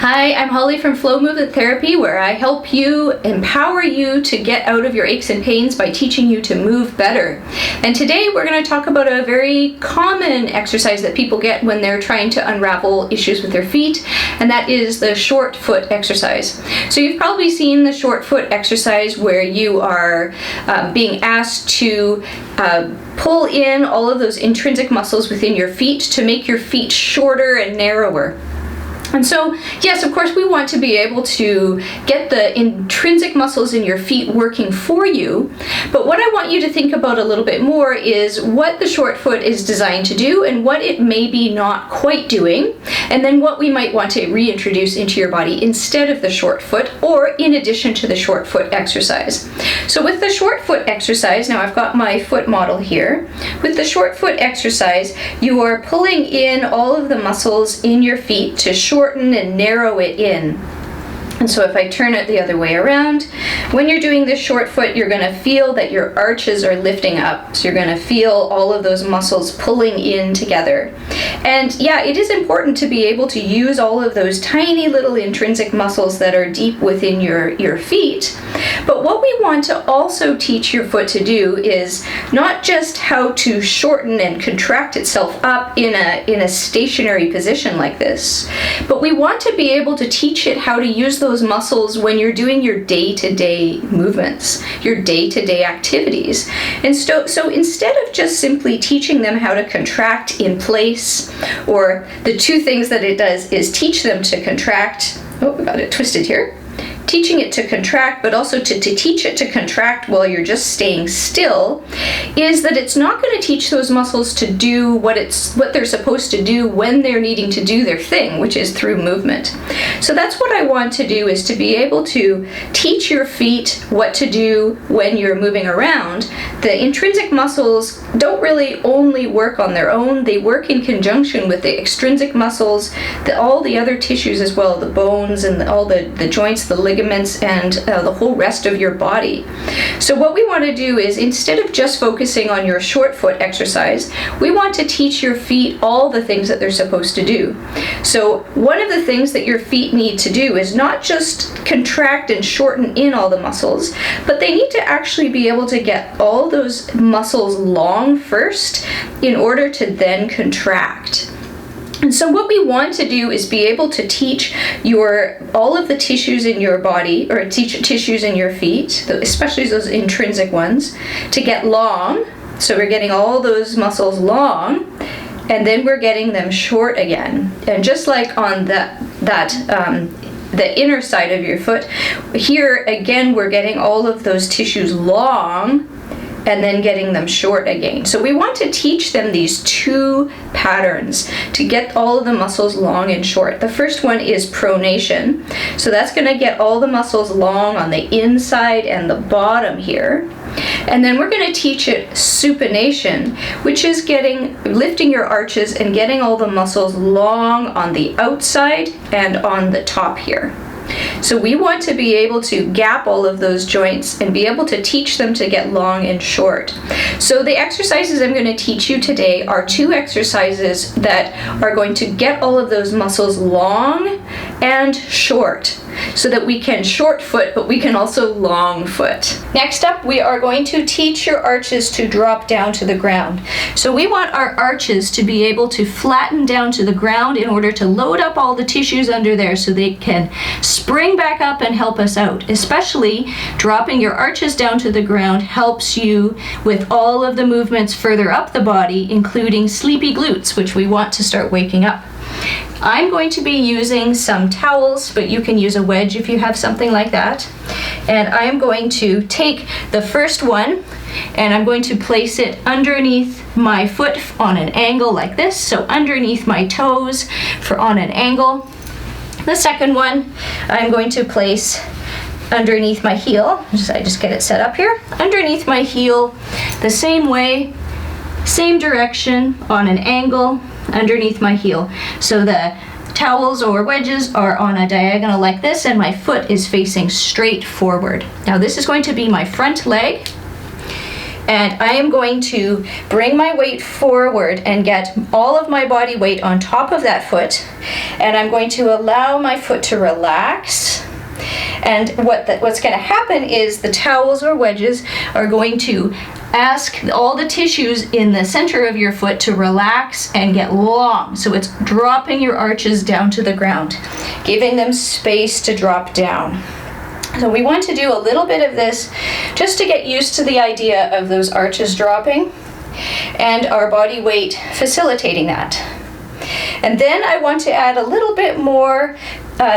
Hi, I'm Holly from Flow Movement Therapy, where I help you, empower you to get out of your aches and pains by teaching you to move better. And today we're going to talk about a very common exercise that people get when they're trying to unravel issues with their feet, and that is the short foot exercise. So you've probably seen the short foot exercise where you are being asked to pull in all of those intrinsic muscles within your feet to make your feet shorter and narrower. And so, yes, of course, we want to be able to get the intrinsic muscles in your feet working for you, but what I want you to think about a little bit more is what the short foot is designed to do and what it may be not quite doing, and then what we might want to reintroduce into your body instead of the short foot or in addition to the short foot exercise. So with the short foot exercise, now I've got my foot model here. With the short foot exercise, you are pulling in all of the muscles in your feet to shorten and narrow it in. And so if I turn it the other way around, when you're doing this short foot, you're going to feel that your arches are lifting up. So you're going to feel all of those muscles pulling in together. And yeah, it is important to be able to use all of those tiny little intrinsic muscles that are deep within your feet. But what we want to also teach your foot to do is not just how to shorten and contract itself up in a stationary position like this, but we want to be able to teach it how to use those muscles when you're doing your day-to-day movements, your day-to-day activities. And so instead of just simply teaching them how to contract in place, or the two things that it does is teach them to contract, oh, we got it twisted here, teaching it to contract, but also to teach it to contract while you're just staying still, is that it's not going to teach those muscles to do what they're supposed to do when they're needing to do their thing, which is through movement. So that's what I want to do, is to be able to teach your feet what to do when you're moving around. The intrinsic muscles don't really only work on their own, they work in conjunction with the extrinsic muscles, all the other tissues as well, the bones and all the joints, the ligaments, and the whole rest of your body. So what we want to do is, instead of just focusing on your short foot exercise, we want to teach your feet all the things that they're supposed to do. So one of the things that your feet need to do is not just contract and shorten in all the muscles, but they need to actually be able to get all those muscles long first in order to then contract. And so what we want to do is be able to teach all of the tissues in your body, or tissues in your feet, especially those intrinsic ones, to get long. So we're getting all those muscles long, and then we're getting them short again. And just like on the inner side of your foot, here again we're getting all of those tissues long, and then getting them short again. So we want to teach them these two patterns to get all of the muscles long and short. The first one is pronation. So that's going to get all the muscles long on the inside and the bottom here. And then we're going to teach it supination, which is lifting your arches and getting all the muscles long on the outside and on the top here. So we want to be able to gap all of those joints and be able to teach them to get long and short. So the exercises I'm going to teach you today are two exercises that are going to get all of those muscles long and short, so that we can short foot, but we can also long foot. Next up, we are going to teach your arches to drop down to the ground. So we want our arches to be able to flatten down to the ground in order to load up all the tissues under there so they can spring back up and help us out. Especially dropping your arches down to the ground helps you with all of the movements further up the body, including sleepy glutes, which we want to start waking up. I'm going to be using some towels, but you can use a wedge if you have something like that. And I am going to take the first one, and I'm going to place it underneath my foot on an angle like this, so underneath my toes on an angle. The second one I'm going to place underneath my heel. I just get it set up here. Underneath my heel, the same way, same direction, on an angle, underneath my heel. So the towels or wedges are on a diagonal like this, and my foot is facing straight forward. Now this is going to be my front leg, And I am going to bring my weight forward and get all of my body weight on top of that foot. And I'm going to allow my foot to relax. And what's going to happen is the towels or wedges are going to ask all the tissues in the center of your foot to relax and get long. So it's dropping your arches down to the ground, giving them space to drop down. So we want to do a little bit of this just to get used to the idea of those arches dropping and our body weight facilitating that. And then I want to add a little bit more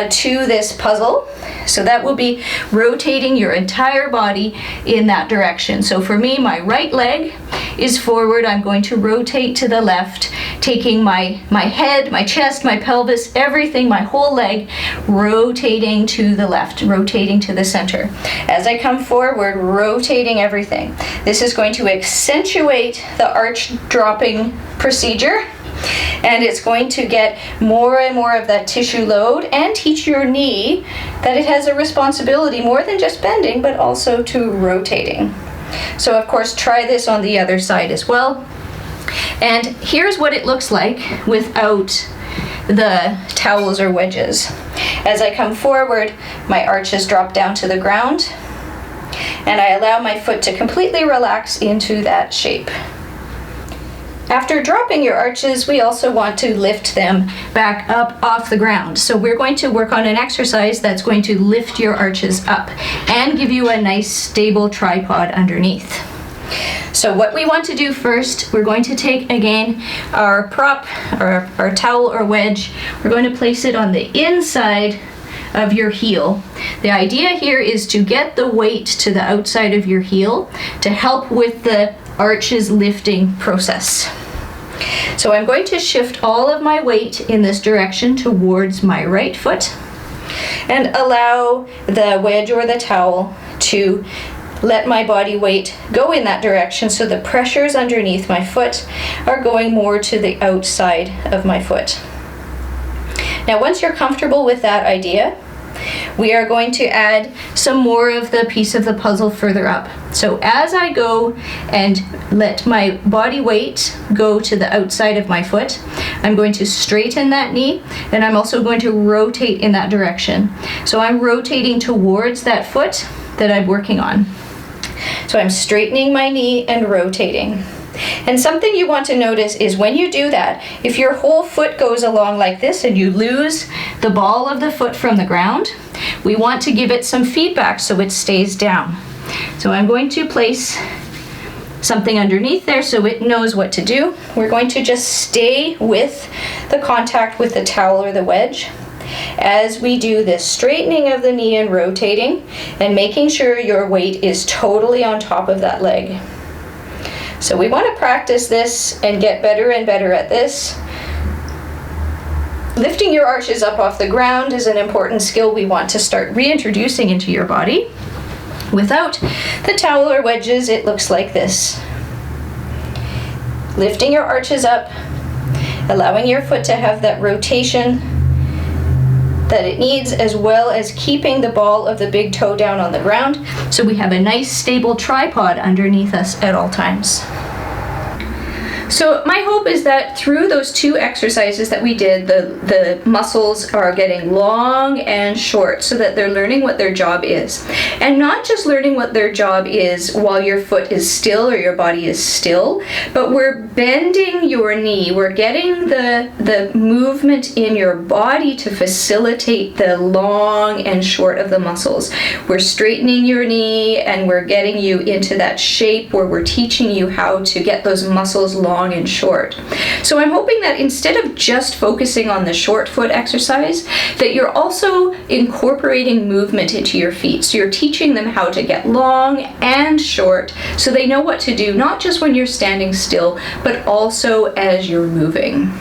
to this puzzle. So that will be rotating your entire body in that direction. So for me, my right leg is forward. I'm going to rotate to the left, taking my head, my chest, my pelvis, everything, my whole leg, rotating to the left, rotating to the center. As I come forward, rotating everything. This is going to accentuate the arch dropping procedure. And it's going to get more and more of that tissue load and teach your knee that it has a responsibility more than just bending, but also to rotating. So of course, try this on the other side as well. And here's what it looks like without the towels or wedges. As I come forward, my arches drop down to the ground, and I allow my foot to completely relax into that shape. After dropping your arches, we also want to lift them back up off the ground. So we're going to work on an exercise that's going to lift your arches up and give you a nice stable tripod underneath. So what we want to do first, we're going to take again our prop, or our towel or wedge. We're going to place it on the inside of your heel. The idea here is to get the weight to the outside of your heel to help with the arches lifting process. So I'm going to shift all of my weight in this direction towards my right foot and allow the wedge or the towel to let my body weight go in that direction, so the pressures underneath my foot are going more to the outside of my foot. Now once you're comfortable with that idea, we are going to add some more of the piece of the puzzle further up. So as I go and let my body weight go to the outside of my foot, I'm going to straighten that knee, and I'm also going to rotate in that direction. So I'm rotating towards that foot that I'm working on. So I'm straightening my knee and rotating. And something you want to notice is when you do that, if your whole foot goes along like this and you lose the ball of the foot from the ground, we want to give it some feedback so it stays down. So I'm going to place something underneath there so it knows what to do. We're going to just stay with the contact with the towel or the wedge as we do this straightening of the knee and rotating and making sure your weight is totally on top of that leg. So we want to practice this and get better and better at this. Lifting your arches up off the ground is an important skill we want to start reintroducing into your body. Without the towel or wedges, it looks like this. Lifting your arches up, allowing your foot to have that rotation that it needs, as well as keeping the ball of the big toe down on the ground, so we have a nice stable tripod underneath us at all times. So my hope is that through those two exercises that we did, the muscles are getting long and short so that they're learning what their job is. And not just learning what their job is while your foot is still or your body is still, but we're bending your knee. We're getting the movement in your body to facilitate the long and short of the muscles. We're straightening your knee and we're getting you into that shape where we're teaching you how to get those muscles long and short. So I'm hoping that instead of just focusing on the short foot exercise, that you're also incorporating movement into your feet. So you're teaching them how to get long and short so they know what to do, not just when you're standing still, but also as you're moving.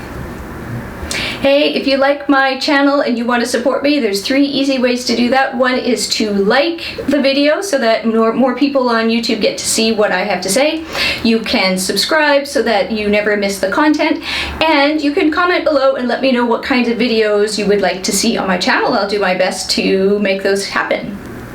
Hey, if you like my channel and you want to support me, there's 3 easy ways to do that. One is to like the video so that more people on YouTube get to see what I have to say. You can subscribe so that you never miss the content. And you can comment below and let me know what kinds of videos you would like to see on my channel. I'll do my best to make those happen.